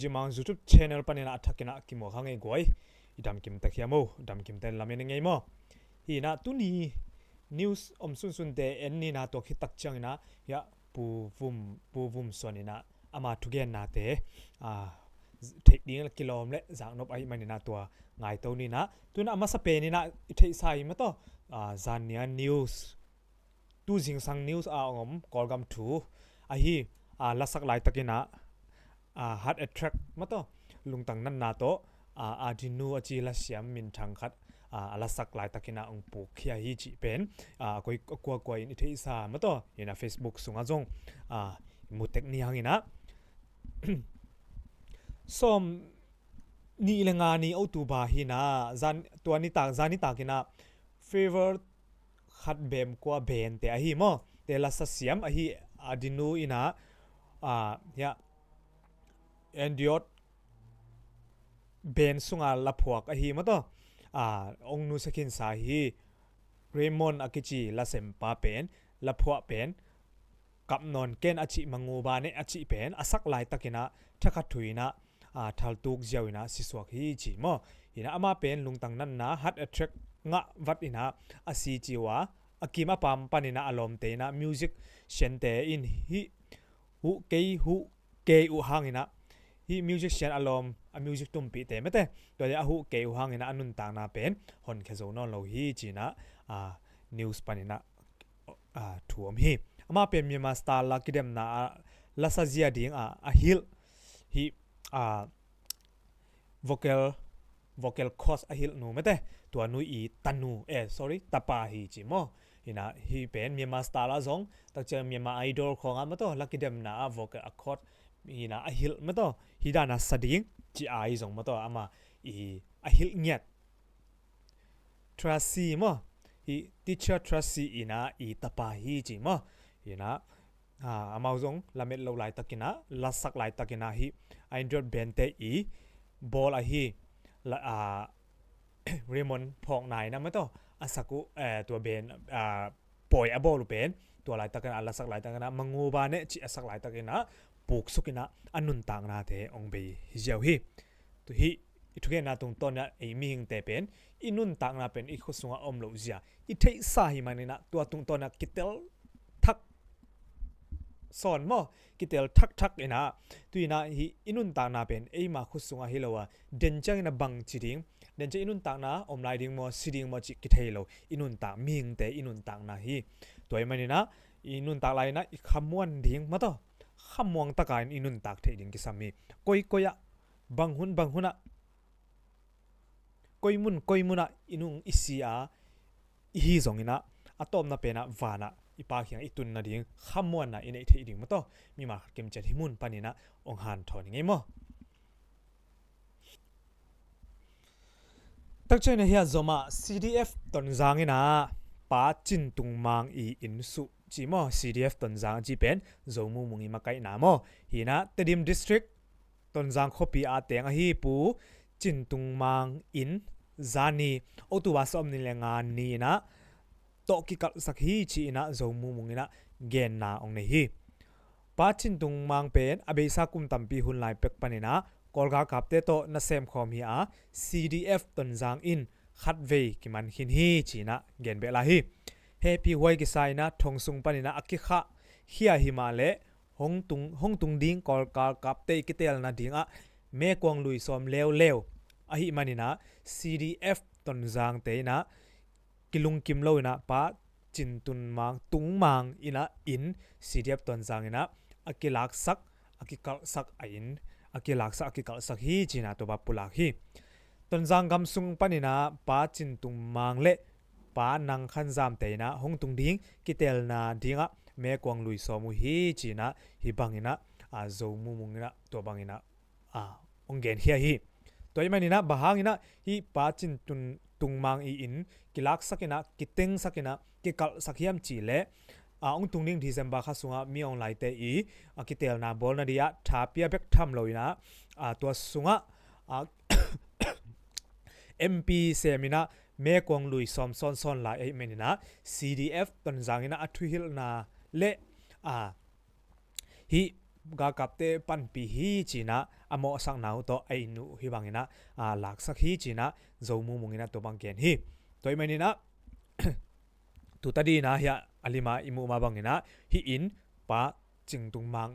jimang YouTube channel panina athakina kimo khangai goi idam kim takhiamo dam kim ten lamen ngei mo hi na tuni news sun sun te enni na to khitak changina ya pu vum sonina ama thugen na te thek ding kilom le jang nop ai manina to ngai to ni na tuna ama sa pe ni na thei sai ma to zania news tu jing sang news ngom kolgam thu a hi lasak lai takina heart attack ma to lungtang nan na to adinu achi la siam min thang khat alasak lai takina ong pu khia hi chi pen koi kwa in thei sa ma to ina Facebook sunga jong mutek ni hangina som ni lenga ni autu ba hi na zan to ni ta zani ta kina favor khat bem kwa ben te a hi mo te la sa siam a hi adinu ina ya endiot ben sunga la phuak a hi ma to ong nu sakin sa hi Raymond akichi la sempa pen la phua pen kap non ken achi mangu ba ne achi pen asak lai takina thakha thuina thaltuk jiawina siswak hi chi mo ina ama pen lungtang nan na heart attack nga wat ina asi chiwa akima pam panina alom te na music shente in hi hu ke u hangina hi music shen alom a music tumpi te mate to ya hu ke u hangina anun ta na pen hon khezo non lo hi china news panina thuam hi ama pen Myanmar star la kidem na lasa zia ding a hil hi vocal cost a hil nu mate to nu I tanu tapa hi chi mo ina hi pen Myanmar star la zong tak che Myanmar idol khonga ma to la kidem na vocal accord ina a hil ma to hidana sading chi ai zong ma to ama a hil nyat trasi mo hi teacher trasi ina tapa hi chi mo ina amau zong lamet lo lai takina lasak lai takina hi Android bente ball a hi Raymond phok nai na ma to asaku to ben poi a ball pen to lai takina lasak lai takina mangu ba ne chi asak lai takina puk sukina anun tang na te ong be hiau hi to hi ithuge na tung tona ming te pen inun tang na pen ikhusunga omlo zia I thei sa hi manina to tung tona kitel thak son mo kitel thak ina tuina hi inun tang na pen ma khusunga hilowa denchang na bang chiding denche inun tang na omlai ding mo siding mo chi kithelo inun ta ming te inun tang na hi toy manina inun ta lai na ikhamwan ding ma to khamwang takan inun tak the ding kisami koya banghuna koimuna inung isia hi zongina atom na pena vana ipa khiang itun na ding khamwan na inei the ding mato mi ma kem chet himun panina ong han thon nge mo tak chena hia zoma CDF ton zangina pa chin tung mang in su chi mo CDF ton zang chi pen zomu mungi makai na mo hina Tedim district ton zang khopi a teng a hi pu chin tung mang in zani otuwa som ni lenga ni na to ki kal sakhi chi na zomu mungina gen na ong nei hi pa chin tung mang pen abeisa kum tampi hun lai pek panina kolga kapte to na sem khom hi a CDF ton zang in khatve kiman hin hi chi na gen be la hi happy hoi ki sai na thongsung panina akikha hia himale hongtung ding kol kal kapte kitel na dinga me kwang lui som lew a hi manina CDF ton zang te na kilung kim lo na pa chin tun mang tung mang ina in CDF ton zang ina akilak sak akikal sak ain akilak sak akikal sak hi china to ba pulak hi ton zang gam sung panina pa chin tung mang le pa nang khan jam te na hongtung ding kitel na dinga me kwang lui so mu hi china hi bangina zo mu mungina to bangina ongen hia hi toy manina bahangina hi pa chin tung mang in kilak sakina kiteng sakina kikal sakhiam chi le ong tungning December kha sunga mi ong lai te akitel na bol na dia thapia bek tham loina to sunga MP semina me kwang lui som son la menina CDF ton zangina athu hil na le hi กากับเตปันปีฮีจีนะอโมสักนาวโตไอนูฮิบังอินะหลักสักฮีจีนะโจมูมุงอินะตัวบังเกนฮีตัวมันนี่นะตุตาดีนะเฮียอลิมาอิมูมาบังอินะฮีอินปะจิงตุงมัง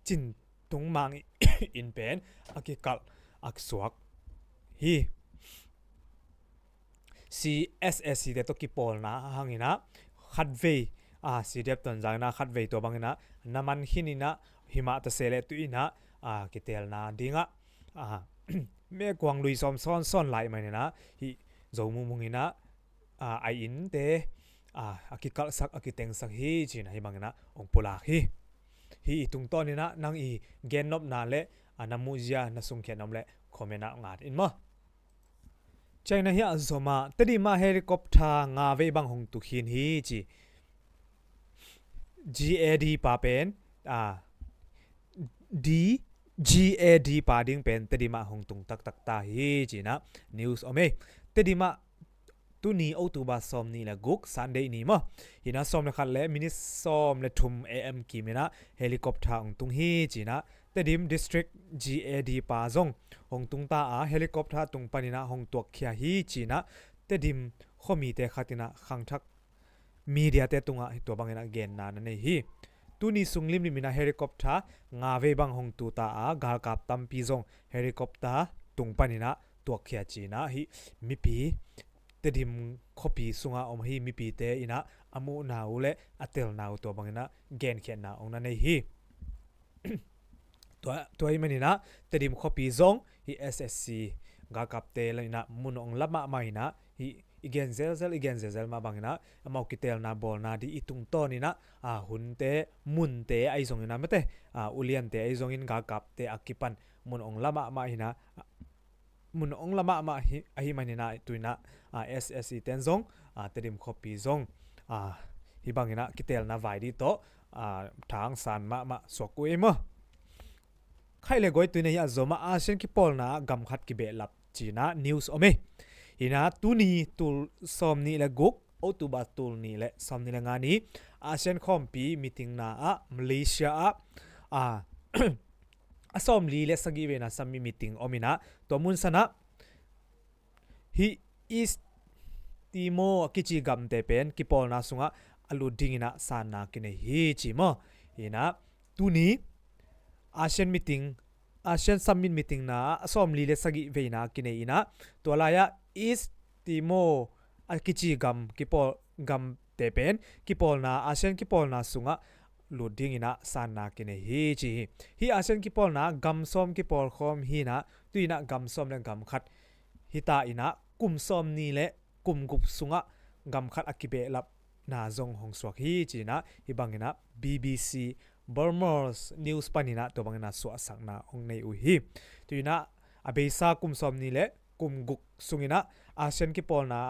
จินตุงมังอินเป็นอากิกัลอักสวกฮี CSSC เดตกิปอลนะหังอินะขัดเวCDF ตอนจากนะขัดเวตัวบังอินะน้ำมันหินินะหิมะตะเซเลตุอินะกิเตลนะดิงะเมื่อกวางลุยซ้อมซ้อนไหลมาเนี่ยนะฮิโจมูมุงอินะไออินเตอากิกัลสักอากิเตงสักฮีจีนะฮิบังอินะองปุลาฮีตุงต้นนี่นะนังอีเกนนบนาเลนามูจิยานาสุงเขียนนำเลคอมเมนะงาดอินมาใจนะเฮียโซมาตดีมาเฮลิคอปเตอร์งาเวบังหงตุขินฮีจี GAD ปาเป็นD GAD ปาดิ้งเป็นตดีมาหงตุงตักตาฮีจีนะนิวส์อเมตดีมาตุนีโอตูบาซอมนี่แหละกุกซันเดย์นี่มั้งฮินะซอมเลยขัดเลยมินิซอมเลยทุ่ม AM กีมินะเฮลิคอปเตอร์หงตุงฮีจีนะแต่ดิม district GAD ปาซงหงตุงตาเฮลิคอปเตอร์ตุงปานินะหงตัวเขียฮีจีนะแต่ดิมข้อมีแต่ขัดนะขังทักมีเดียแต่ตุงตัวบางนะเกนนานั่นเองฮีตุนีสุงลิมลิมินะเฮลิคอปเตอร์งาเวบังหงตูตากาลกับตัมปีซงเฮลิคอปเตอร์ตุงปานินะตัวเขียจีนะฮีมิปีแต่ดิมคอปีสุงอมฮีมีปีเตอินะอามูนาวเลอัตเตลนาวตัวบางนะเกนเขียนนาองนั่นเองฮีตัวมันนี่นะแต่ดิมคอปีซงฮี SSC กากับเตเลยนะมุนองลับมาไม่นะฮีอีเกนเซลมาบางนะมาคิเตลนาบอลนาดีอีตุงต้นนี่นะหุ่นเตมุนเตไอซงอินะไม่เตอุเลียนเตไอซงอินกากับเตอากิปันมุนองลับมาอินะมุนองละมาอหิมันนะตุยนะSSC เต็นซงแต่ดิมคอปีซงฮิบังนะกิเตลนาไวดีโตทางสันมาสกุเอมใครเลยก็ตุยนะยาโซมาอาเซียนกิปอลนะกำขัดกิเบลับจีนะนิวส์อเมฮินะตุนีตุลซอมนี่ละกุกโอตุบาตุลนี่ละซอมนี่ละงานี้อาเซียนคอมปีมีติงนะมาเลเซียซอมลีเลสกีเวนะซัมมีมีติงอมินะตัวมุนสนะฮีอีสติโมกิจิกัมเตเป็นกิปอลนาสุงะอลูดิงินะสานากินฮีจิมอฮีนะตุนีอาเซียนมีติงอาเซียนซัมมินมีติงนะซอมลีเลสกีเวนะกินฮีนะตัวลายะอีสติโมกิจิกัมกิปอลกัมเตเป็นกิปอลนาอาเซียนกิปอลนาสุงะลูดิ้งอินะสานากินฮีจีฮีอาเซียนกิปอลนะกัมซอมกิปอลคอมฮีนะตุยนะกัมซอมและกัมขัดฮิตาอินะกุมซอมนี่และกุมกุบสุงะกัมขัดอากิเบลับนาซงหงสวกฮีจีนะฮิบังอินะ BBC Burmese News ปานินะตัวบังอินะสวสักนาองในอุฮีตุยนะอาเบซากุมซอมนี่และกุมกุกสุงอินะอาเซียนกิปอลนะ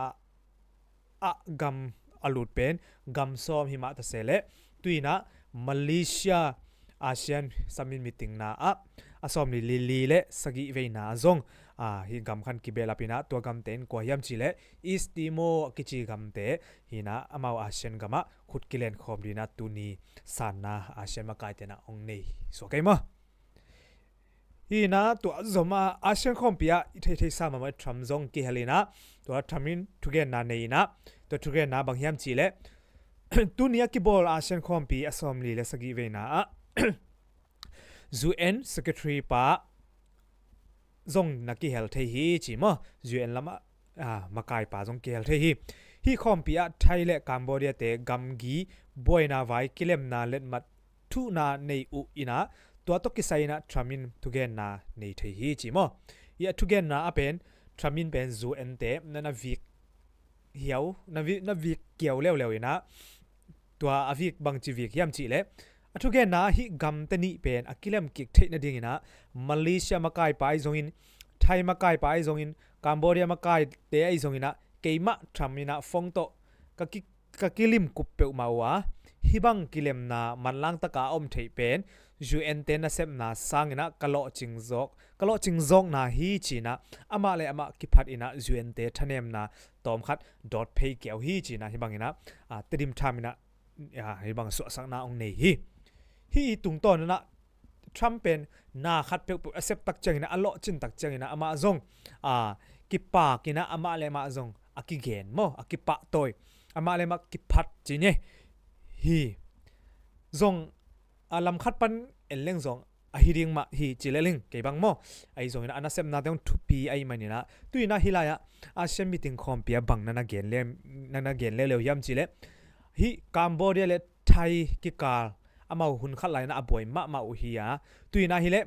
กัมอลูดเป็นกัมซอมหิมะตะเซเลตุยนะมาเลเซียอาเซียนซัมมินมีติงนาอาซอมลีเลสกีเวนาซงฮิกัมขันกิเบลาปินะตัวกัมเตนกว่ายัมจิเลอีสติโมกิจิกัมเตฮินะอามาวอาเซียนกัมะขุดกิเลนคอมดีนะตุนีสานาอาเซียนมาไกเตนะองเนยสวกไกมะฮีนะตัวซอมาอาเซียนคอมปิอาเทสามาทรัมซงกิเฮเลนะตัวทรัมมินทุเกนนาเนยนะตัวทุเกนนาบางยัมจิเลตุนียกิบอลอาเซียนคอมปีอสอมลีเลสกีเวนะUN Secretary ปะซงนักกิเฮลเทฮีจิมะ UN ละมาไกปะซงกิเฮลเทฮีฮีคอมปีอะไทยและกัมพูชาเตกัมกีบอยนาไวกิเลมนาเล็ดมัดทุนาในอุอินะตัวตกิไซนะทรามินทุเกนนาในเทฮีจิมะยะทุเกนนาเป็นทรามินเป็น UN เตนั่นนะวิกเหี่ยวนาวิกเกี่ยวเร็วๆนะตัวอวิกบางจีวิกยามจีเลทุกแกนะฮิกัมเตนิเป็นอากิเลมกิกเทนดิ่งนะมาเลเซียมาไกไปซงอินไทยมาไกไปซงอินกัมพูชามาไกเตไอซงอินะเกมะทำมินะฟงโตกะกิลิมกุปเปอมาวะฮิบังกิเลมนามันลังตะกาอมเทเป็น UN เตนะเซมนาสังอินะกะโลจิงซอกนาฮีจีนะอามาเลอามากิพัดอินะ UN เตทะเนมนาตอมคัดดอทเพย์เกียวฮีจีนะฮิบังอินะเตดิมทามินะฮิบังสวสักนาองเนฮีตุงต้นนะ Trump pen na khat pe accept tak changina alo chin tak changina ama zong ki pa kina ama le ma zong aki gen mo aki pa toy ama le ma ki phat chine hi zong alam khat pan eleng zong a hiring ma hi chileling ke bang mo ai zong ina anasem na dong thupi ai manina tuina hilaya asian meeting khom pia bang nana gen le yam chile hi Cambodia le Thai ki kal amau hun khat lai na aboi ma u hi ya tuina hile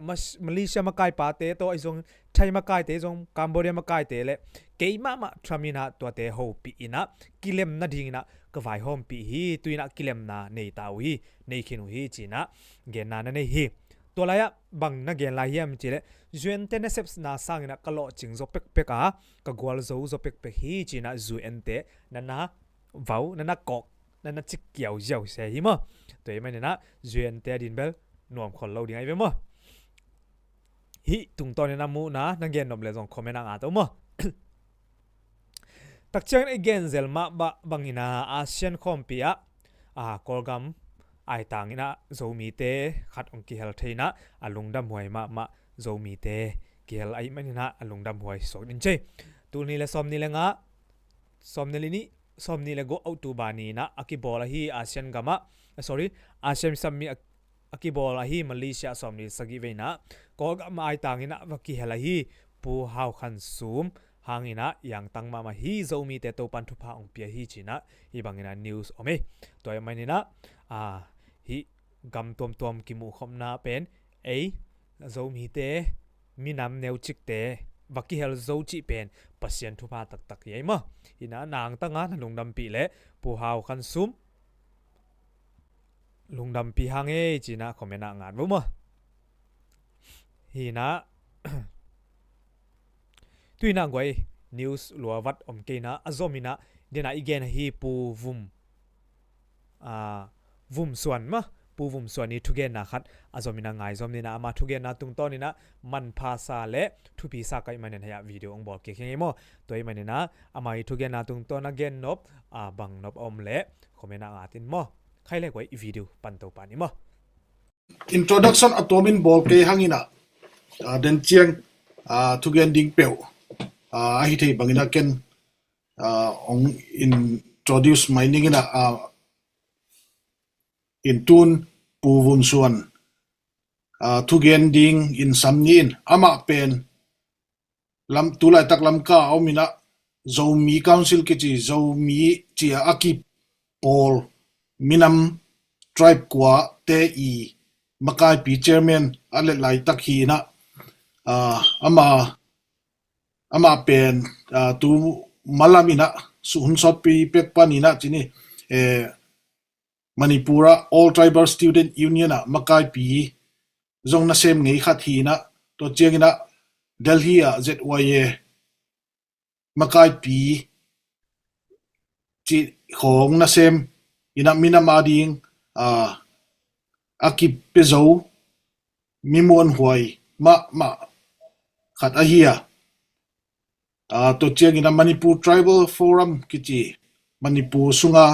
Malaysia ma kai pa te to ai zong Thai ma kai te zong Cambodia ma kai te le ke ma tramina to te ho pi ina kilem na ding na ka vai hom pi hi tuina kilem na nei tau hi nei khinu hi china gen na nei hi to la ya bang na gen la hiam chile zuen te na seps na sang na kalo ching zo pek pek a ka gwal zo pek pek hi china zu ente na vau na kok na chik kiao jiao se hi mo to mai na zuen te din bel nuam khol lo ding ai ve mo hi tung to na mu na gen nom le jong comment ang a to mo tak chang again zel ma ba bangina asian khompia kolgam ai tangina zomi te khat ong ki hel theina alungdam hoi ma zomi te kel ai manina alungdam hoi so din che tu ni le som ni le nga som ni le go out to bani na akibola hi asian gama asian sammi akibola hi Malaysia som ni sagi veina kolgam ai tangina waki hela hi pu hau khan sum hangina yang tangma ma hi zomi te to pan thupa ong pia hi china hi bangina news ome toy manina hi gam tom ki mu khomna pen ei zomi te minam neu chik te vaki hel zo chi pen pasien thupa tak yai ma ina nang tanga lungdam pi le pu hau khan sum lungdam pi hange china khomena ngat bu ma hi na tuina ngoi news luawat omkeina azomina dena igen hi pu vum suan ma pu vum suan ni thugen na khat azomina ngai zomni na ama thugen na tung toni na man pha sa le thupi sa kai manen ya video ong bol ke kheng mo toi manena amai thugen na tung ton again nop bang nop om le khomena ngatin mo khai le koi video pan to pani mo introduction atomin bol ke hangina den chiang thugen ding peu hi thei bangina ken ong introduce mining ina in tun pu vum suan thugen ding in samnin ama pen lam tulai tak lam ka omina zomi council ke chi zomi chia aki pol minam tribe kwa te i makai pi chairman ale lai tak hi na ama pen tu malamina sun sot pi pek panina chini Manipura All Tribal Student Union makai pi zong na sem ngei khat hi na to chengina Delhi ZYA makai pi chi khong na sem ina mina mading akip pezo mimon huai ma khat ahia to chengina Manipur Tribal Forum kichi Manipur sunga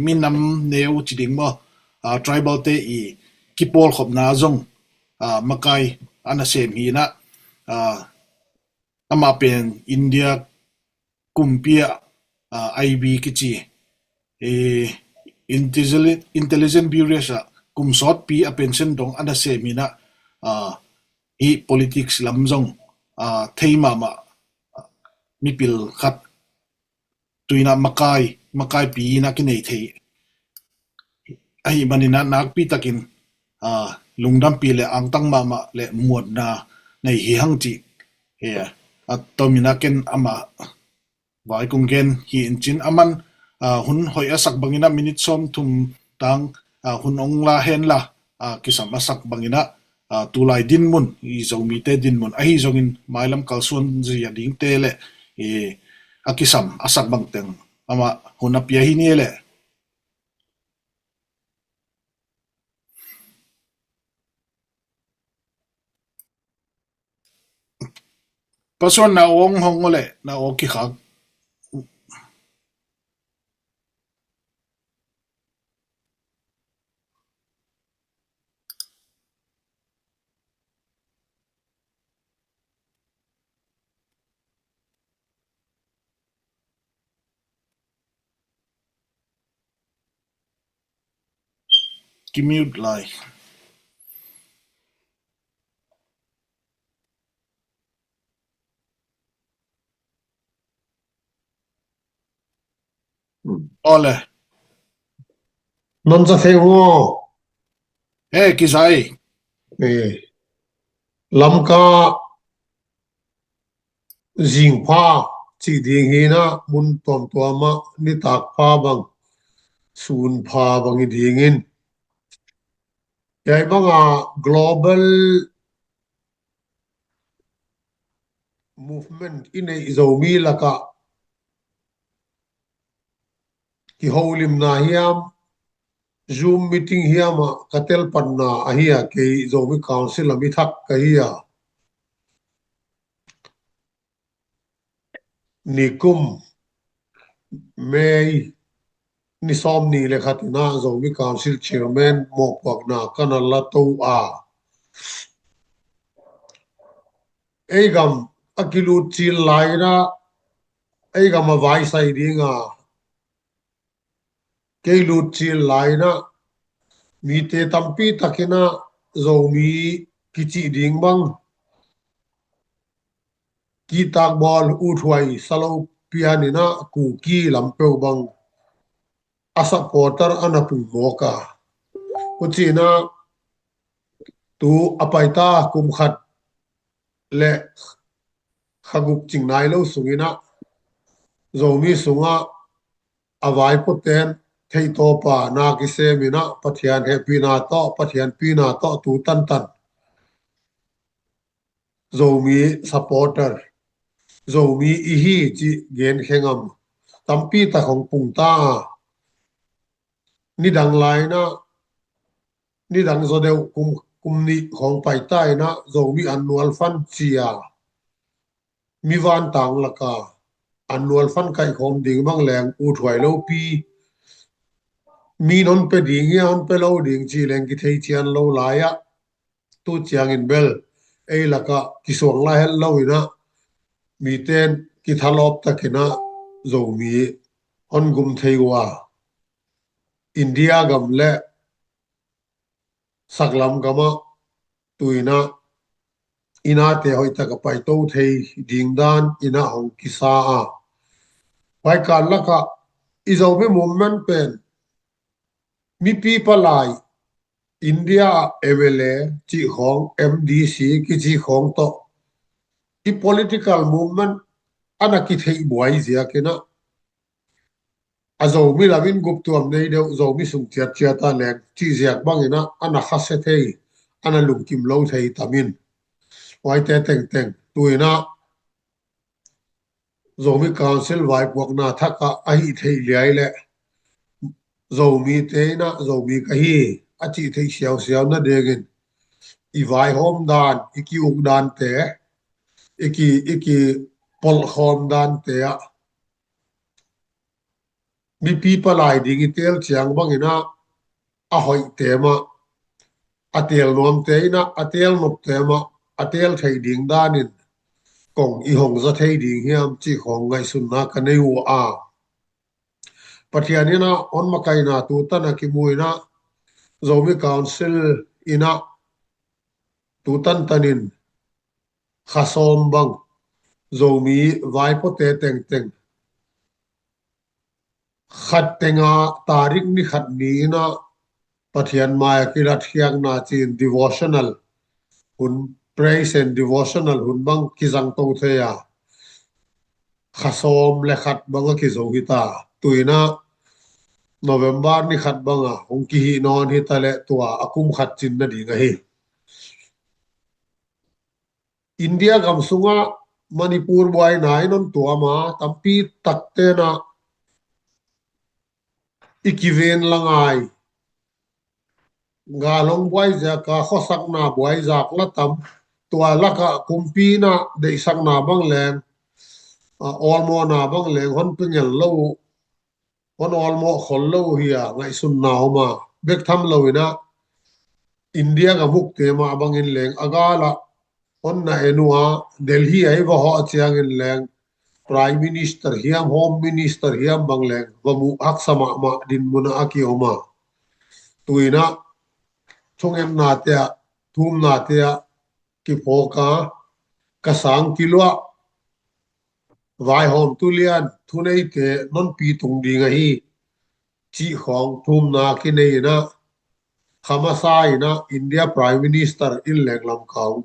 minam neu chiding mo tribal te i kipol khop na zong makai ana sem hi na ama pen India kumpia IB kichi intelligent bureau sa kumsot pi a pension dong ana sem hi na i politics lam zong theima ma mipil khat tuina makai pi na kinei thei ai manina nak pi takin lungdam pi le angtang ma le muat na nei hi hang chi he atomina ken ama vai kung gen hi inchin aman hun hoi asak bangina minute som thum tang hun ong la hen la kisam asak bangina tulai din mun i zomi te din mun ahi zongin mailam kalsuan ji ading te le akisam asak bangteng ama hunap ya hi ni le Pasuan na ong hong ole na oki khag commute lai ole non za thei ngo he ki sai e lam ka jing pha chi ding hi na mun tom to ma ni tak pha bang sun pha bang i ding in yai bang a global movement in ei zomi laka ki holim na hiam Zoom meeting hiam a katel panna ahia ke zomi council ami thak ka hiya nikum May ni som ni le khatina zomi council chairman mo pak na kanala to a eigam akilu chil laina eigam a vai sai ringa keilu chil laina mi te tampi takina zomi kichi ding bang ki tak bol u thuai salo pianina ku ki lampe bang asa porter anapung moka kuchina tu apaita kum khat le khaguk chingnai lo sungina zomi sunga avai poten thei to pa na ki se mina pathian he pina to pathian pina to tu tan tan zomi supporter zomi i hi chi gen khengam tampi ta khong pung ta ni dang lai na ni dang zo deu kum ni khong pai tai na zomi annual fund chia mi van tang laka annual fund kai khom ding bang leng u thwai lo pi mi non pe ding ya on pe lo ding chi leng ki thei chian lo la ya tu chiang in bel ei laka ki song la hel lo ina mi ten ki thalop takina zo mi on gum thei wa India gam le saklam gama tuina ina te hoi taka pai to thei ding dan ina hong ki sa a pai kan laka izo mi movement pen mi people lai India MLA chi khong MDC ki chi khong to i political movement ana ki thei buai zia kena azo mi lavin gup tuam nei deu zo mi sung chiat chiat ta lek chi ziak bangina ana khase thei ana lungkim lo thei tamin wai te teng teng tuina zo mi council vai pok na thaka a hi thei liai le zo mi te na zo mi ka hi a chi thei siao siao na degin i vai hom dan iki uk dan te iki pol khom dan te mi people ai ding tel chiang bangina a hoi tema atel nom te na atel nop tema atel thei ding danin kong i hong za thei ding hiam chi khong ngai sun na ka nei u a pathianina on makai na tu tana ki muina zomi council ina tu tan tanin khasom bang zomi vai po te teng teng khat tenga tarik ni khat ni na pathian maya kirat hiang na chin devotional hun praise and devotional hun bang kizang to theya khasom le khat bang ki zo hita tuina November ni khat banga hong ki hi non hi tale tua akum khat chin na dinga hi India gam sunga Manipur boy nai non tua ma tampi takte na ikiven langai nga long boy ja ka khosak na boy jak la tam tua laka kumpi na de sak na bang leng olmo na bang leng hon pinyal lo hon olmo khol lo hiya ngai sun na ma bek tham lo ina India ga muk te ma bang in leng agala hon na enua Delhi ai wa ho chiang in leng Prime Minister hiam Home Minister hiam bang leng wa mu hak sama ma din muna aki oma tuina chung em na te thum na te ki phoka ka sang kilwa vai hom tulian thunei te non pi tung ding hi chi khong thum na ki nei na khamasai na India Prime Minister in lenglam kaung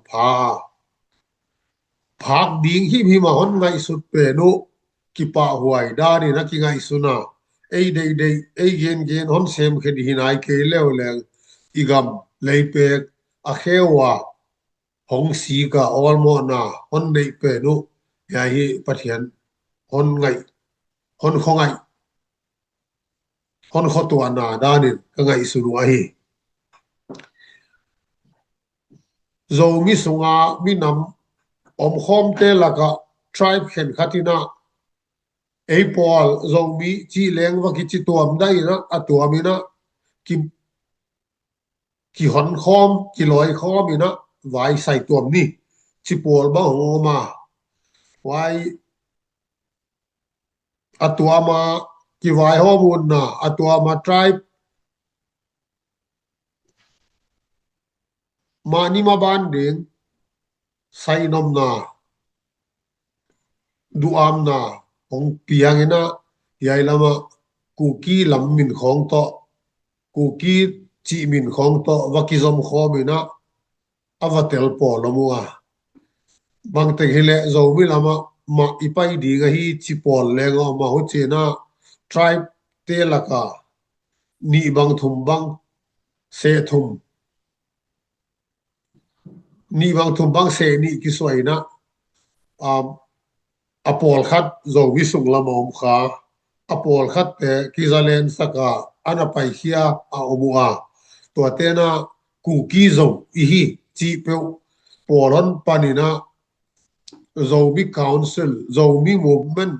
phak ding hi ma hon ngai sut pe no ki pa huai da ni na ki ngai suna ei dei ei gen hon sem khed hinai ke lew leng igam leipek a khewa hong si ka olmo na hon nei pe no ya hi pathian hon ngai hon khongai hon khotua na da ni ka ngai sunu a hi zo mi sunga mi nam om khom te laka tribe khen khatina ei pol zo mi chi leng wa ki chi tuam dai na atuamina ki ki hon khom ki loi khom ina vai sai tuam ni chi pol ba homa vai atuama ki vai homun na atuama tribe mani ma ban ding sai nom na duam na ong piang ina yai lama ku ki lam min khong to ku ki chi min khong to wa ki zom khom ina avatel po lomua bang te hele zo mi lama ma ipai di ga hi chi pol lengo ma ho chena tribe te laka ni bang thum bang se thum ni bang thum bang se ni ki soina um apol khat zo wi sung lama om kha apol khat te ki zalen saka ana pai khia a omua to te na ku ki zo i hi chi pe polon panina zomi council zomi movement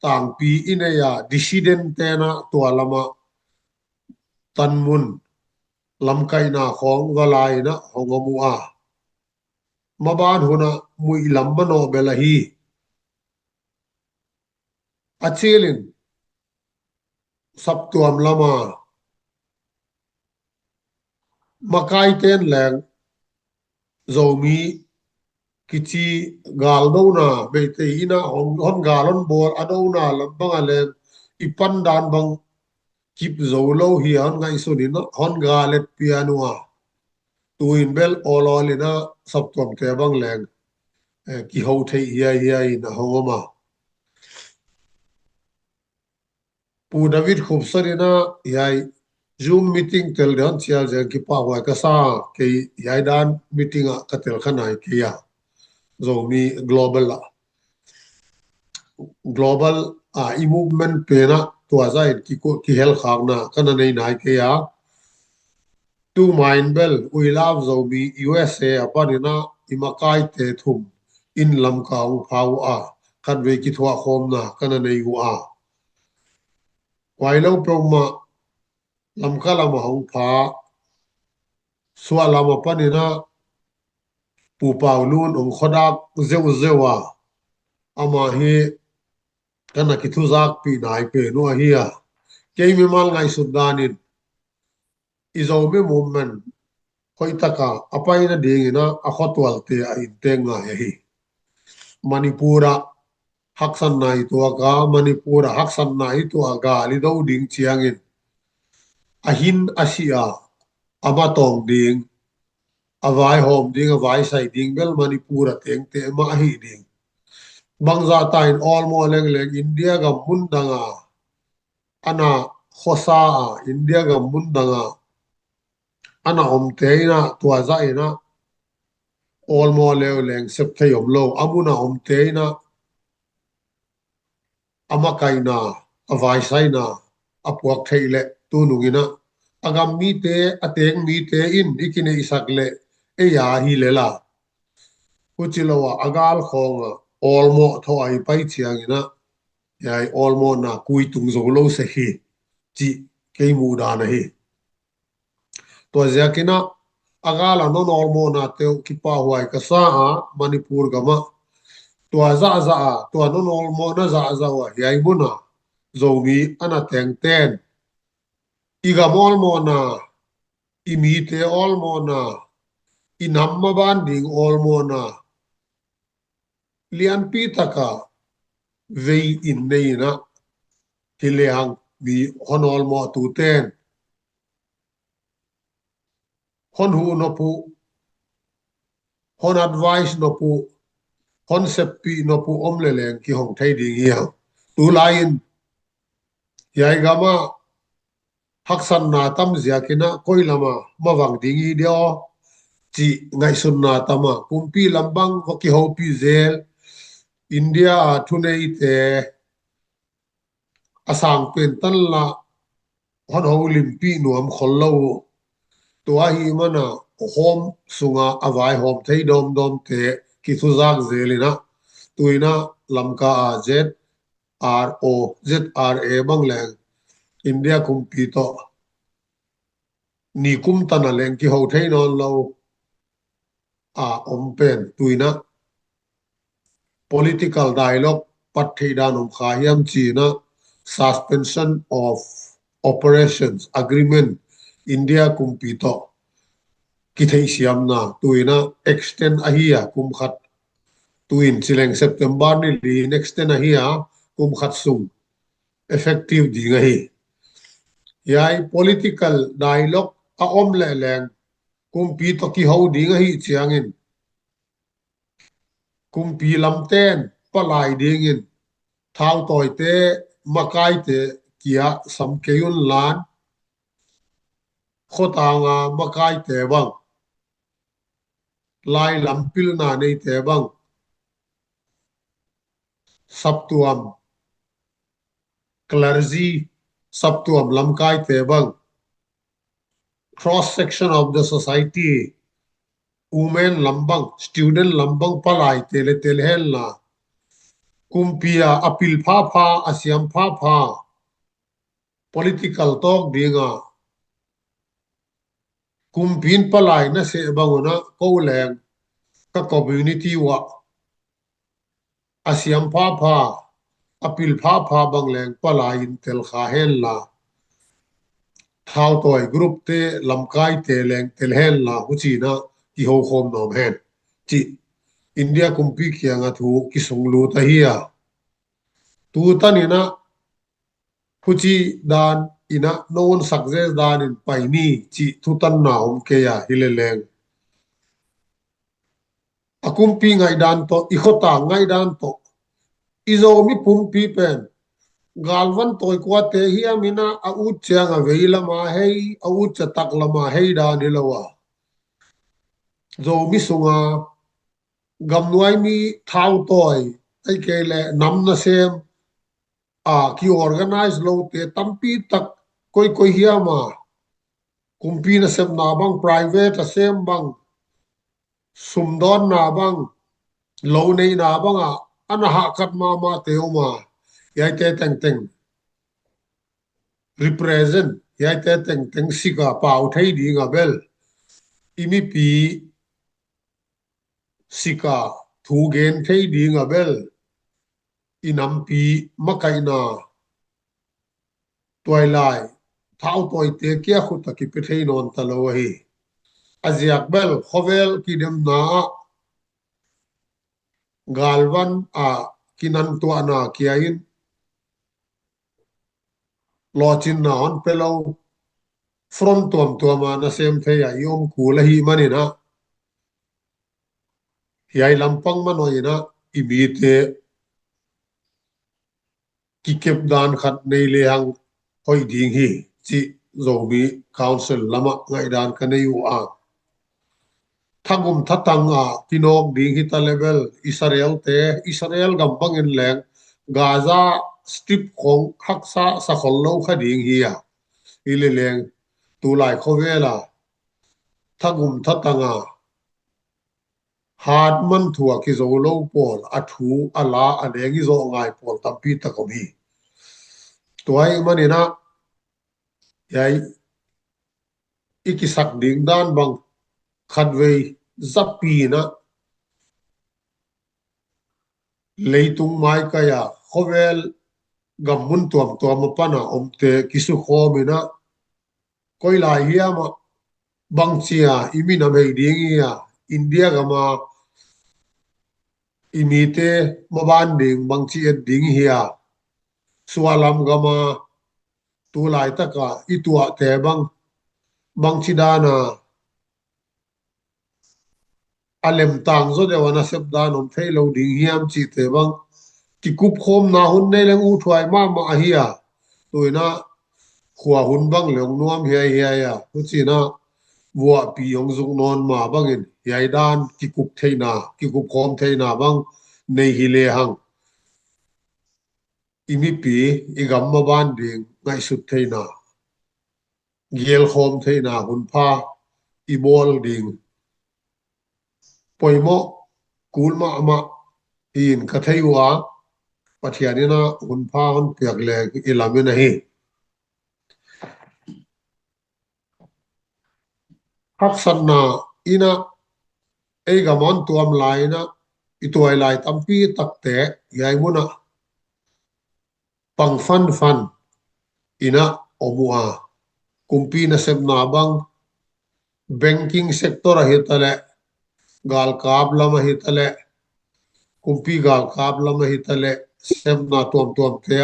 tang pi ineya dissident tena to lama tanmun lamkai na khong walai na hongomua maban huna mui lambano belahi achilin saptuam lama makai ten leng zomi kichi galdo na bete ina hon galon bor adona lambanga len ipan dan bang kip zolo hi hon ngai sunin hon galet pianua tuin bel ololina saptom te bang leng ki ho thei ya na hongoma pu david khubsarina yai zoom meeting tel dan chial jeng ki pa wa ka sa ke yai dan meeting a ka tel khanai ke ya zomi global i movement pe na to zain ki ko ki hel khang na kana nei nai ke ya tu mind bel we love zomi usa aparina imakai te thum in lam kaung phau a khan ve ki thwa khom na kana nei hu a wailo proma lam kala ma hong pha swa lama panina pu pau lun ong khodak zewa ama hi kana ki thu zak pi nai pe no hi a ke mi mal ngai sudanin izomi movement hoi taka apai na ding ina a khotwal te a intenga hi manipura haksan nai to ka manipura haksan nai to ga li do ding chiangin ahin asia ama tong ding avai hom ding avai sai ding bel manipura teng te ma hi ding bangza tain all mo leng leng india ga mundanga ana khosa india ga mundanga ana om teina tua zaina all mo leo leng sep thayom lo amuna om teina ama kaina avai saina apuak theile tu nungina agam mi te ateng mi te in ikine isakle e ya hi lela kuchilowa agal khonga all mo thoi pai chiangina yai all mo na kui tung zo lo se hi chi ke mu da na hi to zakina agala non all mo na te ki pa huai ka sa a manipur gama tua za tua non all mo na za wa yai muna zomi ana teng ten iga mol mo na imite olmona inamma banding olmona lian pi taka vei in neina hileang mi honol mo tu ten hon hu no pu hon advice no pu hon seppi no pu omle leng ki hong thai ding hiang tu lain yai gama haksan na tam zia kina koilama mawang ding hi dio chi ngai sun na tama kumpi lambang ko ki ho pi zel India thunei te asang pen tan la hon ho lim pi nuam khollo tua hi mana hom sunga avai hom thei dom dom te ki thu zak zelina tuina lamka a z r o z r a banglang India kumpi to ni kum tan leng ki ho thei non lo a om pen tuina political dialogue pat thei dan om kha hiam china suspension of operations agreement India kumpi to ki thei siam na tuina extend ahia kum khat tuin chileng September ni li extend ahia kum khat sung effective ding hi yai political dialogue a om le leng kumpi to ki ho ding hi chiangin kumpi lamten palai ding in thao toi te makai te kia sam keun lan khotanga makai te bang lai lampil na nei te bang saptuam clergy saptuam lamkai te bang cross section of the society women lambang student lambang palai tele hel na kumpia apil pha pha asiam pha pha political talk dinga kumpin palai na se bangona ko leng ka community wa asiam pha pha apil pha pha bangleng palai in tel kha hen la thao toy group te lamkai te leng tel hen la huchina ki ho khom nom hen chi India kumpi khianga thu ki sunglu ta hiya tu tanina huchi dan ina non success dan in paini chi thu tan na om ke ya hileleng akumpi ngai dan to ikhota ngai dan to izo mi pumpi pen galvan toy kwa te hiya mina a u changa veila ma hei a u chatak lama hei da ni lawa zo mi sunga gamnuai mi thau toy ai ke le nam na sem a ki organize lo te tampi tak koi hiya ma kumpi na sem na bang private a sem bang sumdon na bang lo nei na bang a ana ha kat ma te ma yai te teng represent yai te teng sika pau thei di nga bel imi pi sika thu gen thei di nga bel inam pi makai na toilai thau toi te kia khu ta ki pe thei non ta lo hi aziak bel khovel ki dem na galwan a kinan to na kiain lochin na on pelo front tuam na sem the ya yom ku la hi mani na yai lampang manoina imite ki kep dan khat nei le hang hoi ding hi chi zomi council lama ngai dan ka nei u a thagum thatang a tinok ding hi ta level Israel gampang in leng Gaza strip khong khaksa sa khollo kha ding hi ya ile leng tu lai khovela thagum thatanga hạt man thua ki zo lo pol a thu ala alengi zo ngai pol tampi takomi toy manina yai ikisak ding dan bang khatwei zapi na leitung mai kaya khovel gamun tuam pana omte kisu khomina koilai hiama bang chia imi na mei ding ya India gama imite maban ding bang chi ding hiya swalam gama tu lai taka itua te bang chi dana alem tang zo de wana sep dan om thei lo ding hiam chi te bang ki kup khom na hun nei leng u thuai ma hiya toina khua hun bang leng nuam hiya ya hu chi na vua pi ong zung non ma bangin yai dan ki kup theina ki kup khom theina bang nei hi le hang imi pi igam ma ban ding ngai sut theina giel khom theina hun pha i bol ding poimo kulma ama in ka theiwa pathianina hun pha hun piak le ilamina hi haksanna ina eiga mon tuam laina ituai lai tampi takte yai muna pang fan ina omua kumpi na sem na bang banking sector a hitale gal kab lama hitale kumpi gal kab lama hitale sem na tuam te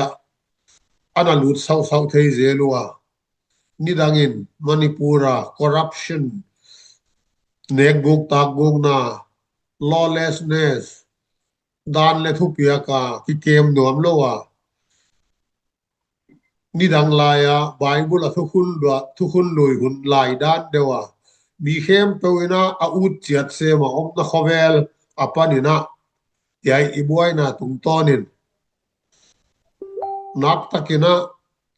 ana lut sau thei zelua nidangin manipura corruption nek guk tak guk na lawlessness dan le thupia ka ki kem nuam lowa nidang laya bible a thukhun loi hun lai dan dewa mi khem peuna a ut chiat se ma om na khovel apanina yai ibuai na tung tonin nak takina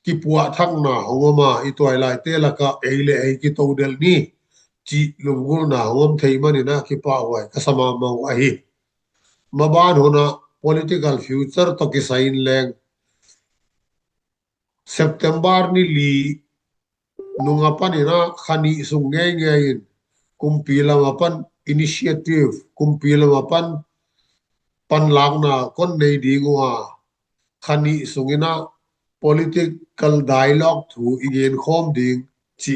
ki puwa thang na hongoma itoi lai te laka eile ei ki to del ni chi lungul na hom thei mani na ki pa wai kasama mau a hi maban hona political future to ki sain leng September ni li nunga panina khani sungai ngai kumpila mapan initiative kumpila mapan panlangna kon nei dingwa khani sungina political dialogue thu igen khom ding chi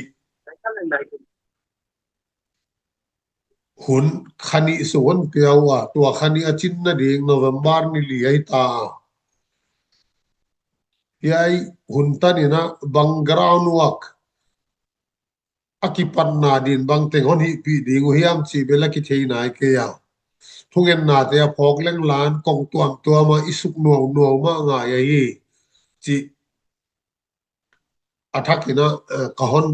hun khani suwan piawa tua khani achin na ding November ni li ai ta yai hun tanina bang ground work akipan na din bang teng hon hi pi ding hiam chi bela ki thei nai ke ya thungen na te phok leng lan kong tuam tua ma isuk nuaw ma nga ya hi chi athakina kahon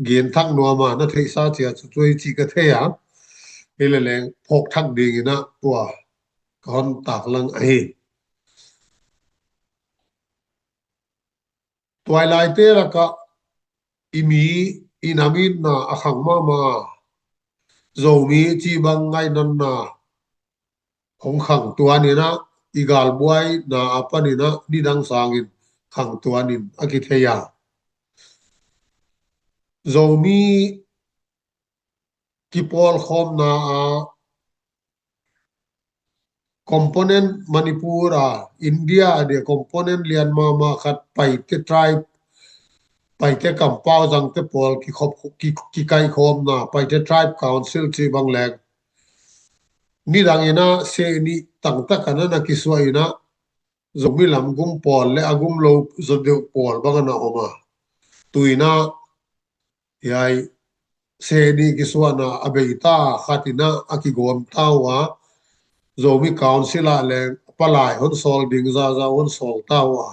gen thak nuwa ma na thei sa chia chu chui chi ka the ya hele leng phok thak ding ina tua kahon tak lang ai twilight te la ka imi inamin na akhang ma zomi chi bang ngai nan na hong khang tuanina igal buai na apanina didang sangin khang tuanin akitheya zomi kipol khom na a component manipura India de component lian ma khat pai te tribe pai te kampao jang te pol ki khop ki kai khom na pai te tribe council chi bang lek ni dangina se ni tang takana na kiswaina zomi lam gum pol le agum lo zodeu pol bangana oma tuina yai se ni kiswana abeita khatina akigom tawa zomi council a le palai hon sol ding za hon sol tawa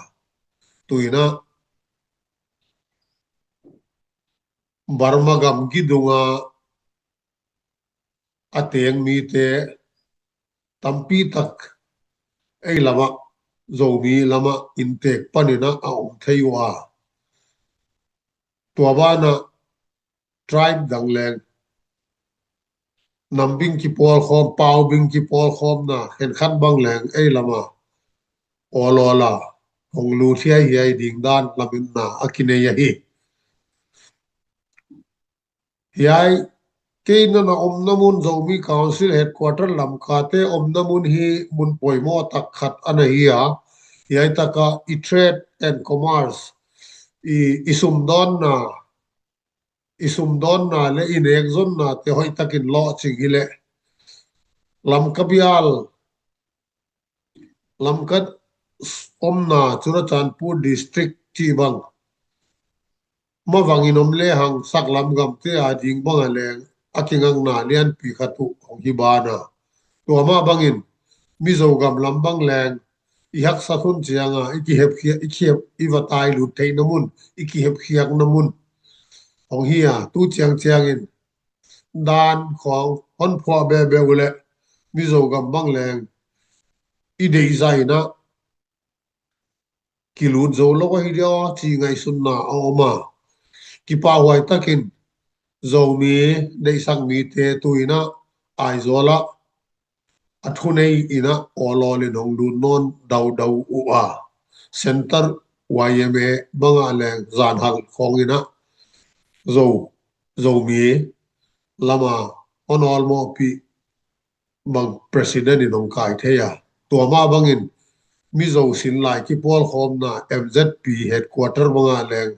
tuina Burma gam gidunga ateng mi te tampi tak ei lama zomi lama intek panina aum theiwa tuabana tribe dangleng nambing ki pol khom pau bing ki pol khom na hen khat bang leng ei lama olola hong lu thia hi ding dan lamin na akine ya hi yai keina na omnamun zomi council headquarter lamkate omnamun hi mun poimo tak khat ana hiya yai taka I trade and commerce I isum don na isum don na le inek zon na te hoi takin lo ching hi le lam kabial lam kat om na Churachandpur district chi bang ma wangin om le hang sak lam gam te a ding bang a leng akingang na lian pi khatu hong hi ba na to ma bangin mi Zogam lam bang leng i hak sa thun chianga iki hep khia ikhiep i watai lu thei namun iki hep khiak namun hong hi a tu chiang chiang in dan khong hon phwa be be ule mi Zogam bang leng i dei zai na ki lut zo lo hi dio chi ngai sun na oma ki pa huai takin zo mi dei sang mi te tuina ai zola athunei ina olol in hong dun non dau dau u a center YMA banga leng zan hal khong ina zo zo mi lama onol mo pi bang president in hong kai the ya to ma bangin mi zo sin lai ki pol khom na MZP headquarter banga leng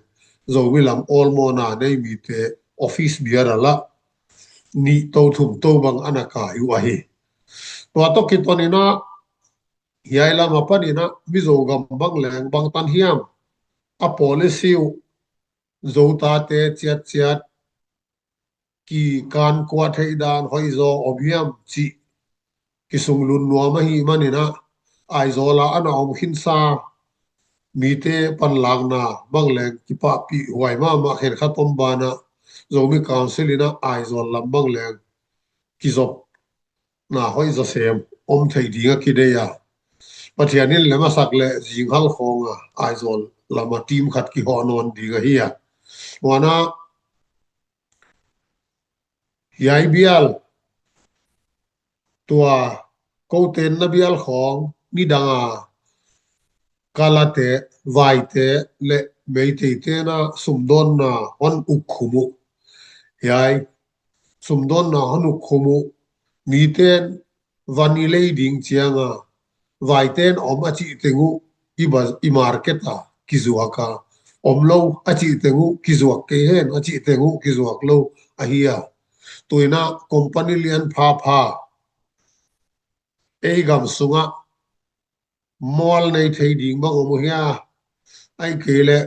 zo mi lam all mo na nei mi te office biara la ni to thum to bang anaka yu a hi to to ki to ni na hiai la ma pa ni na mi zo gam bang leng bang tan hiam a policy zo ta te chiat chiat ki kan kwa thei dan hoi zo obiam chi ki sung lun nuwa ma hi ma ni na ai zo la ana om hin sa mi te pan lang na bang leng ki pa pi huai ma ma khen kha pom ba na zo mi council ina ai zo lam bang leng ki zop na hoi zo sem om thei dinga ki de ya pathianin lema sak le jinghal khonga ai zo lama team khat ki ho non dinga hi ya wana yai bial tua ko ten na bial khong ni danga kalate vaite le meite te na sumdon na hon ukhumu yai sumdon na hon ukhumu miten vanile ding chianga vaiten om achi tengu ibaz i marketa kizuaka omlo achi tengu kizuak ke hen achi tengu kizuak lo ahia toina company lian pha pha ei gam sunga mall nei thei ding ba omu hia ai kele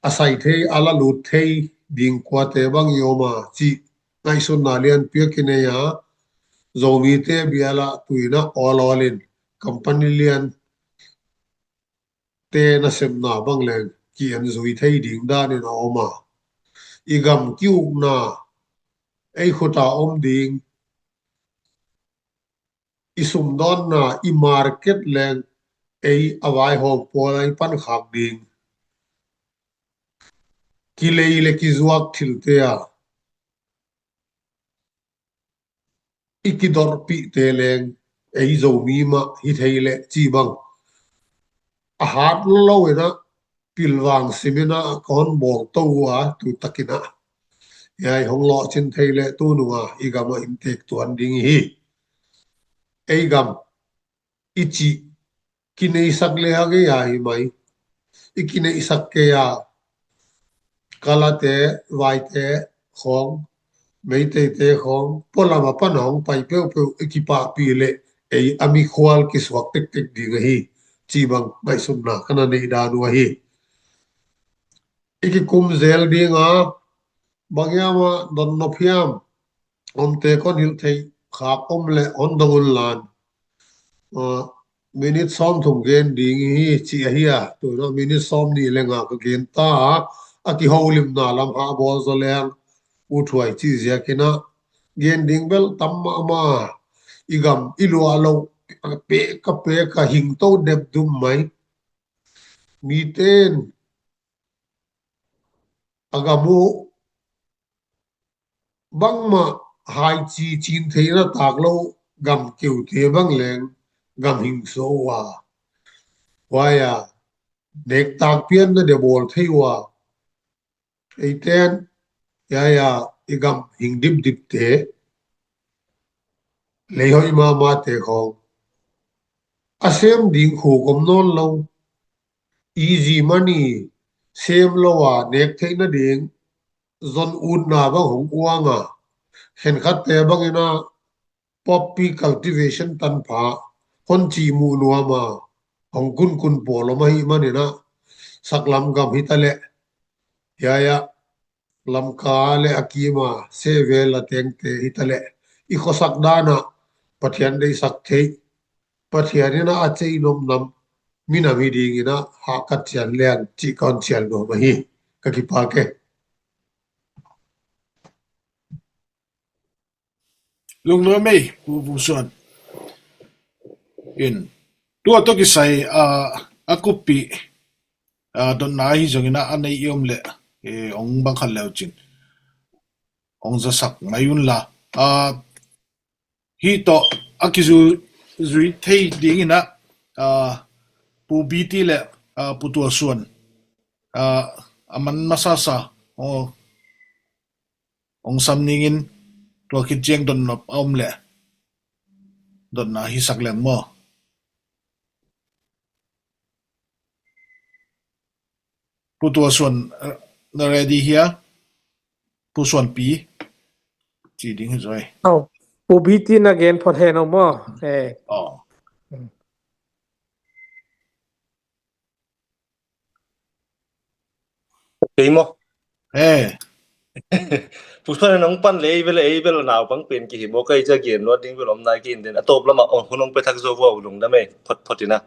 asai thei ala lu thei ding kwa te bang yoma chi ngai sun na lian pia kine ya zomi te biala tuina all in company lian te na sem na bang leng ki an zui thei ding da ni na oma igam kiu na ei khota om ding isum don na i market leng ei awai ho polai pan khak ding ki leile ki zuak thil te a ikidor pi te leng ei zo mi ma hi theile chi bang a hat lo lo ena pilwang simina kon bol to wa tu takina yai hong lo chin theile tu nuwa igama intek tuan ding hi ei gam ichi kinei sakle age ya hi mai ikinei sakke ya kalate vaite khong meite te khong polama panong pai pe pe ekipa pi le ei ami khwal ki swak tek tek ding hi chi bang mai sum na kana nei da nu hi iki kum zel dinga bangyama don no phiam om te kon hil thei kha om le on dongul lan minute som thum gen ding hi chi hi a tu no minute som ni lenga ka gen ta a ki holim na lam ha bol zo leng u thuai chi zia kina gen ding bel tam ma igam ilu alo pe ka hing to dep dum mai mi ten agamu bang ma hai chi chin theina tak lo gam keu te bang leng gam hing so wa ya nek tak pian na de bol thei wa eiten ya igam hing dip dip te le hoi ma te khong asem ding khu kom non lo easy money sem lo wa nek thei na ding zon ud na bang hong uanga hen khat te bang ina poppy cultivation tan pha hon chi mu nuama hong kun kun polo mai manina saklam gam hitale ya lam ka le akima se vela teng te hitale I khosak dana pathian dei sak thei pathian ina a chei nom nam mina mi ding ina ha kat chian lian chi kon chian no ma hi ka ki pa ke lung lo mai bu suan in tua to ki sai akupi don na hi jongina anei yom le ong bang khal leo chin ong za sak mayun la hi to akizu zui thei ding ina pu biti le pu tua suan aman masasa ong samningin tua ki jeng don nop om le don na hi sak leng mo pu tua suan na ready here pu suan pi chi ding rồi Oh, pubitin again for hen mo. oh Cái mo pusan nong pan level nào bang pen ki mo kai ja gen lo ding velom na ki den atop lama on hunong pe thak zo wa ulung da me phot photina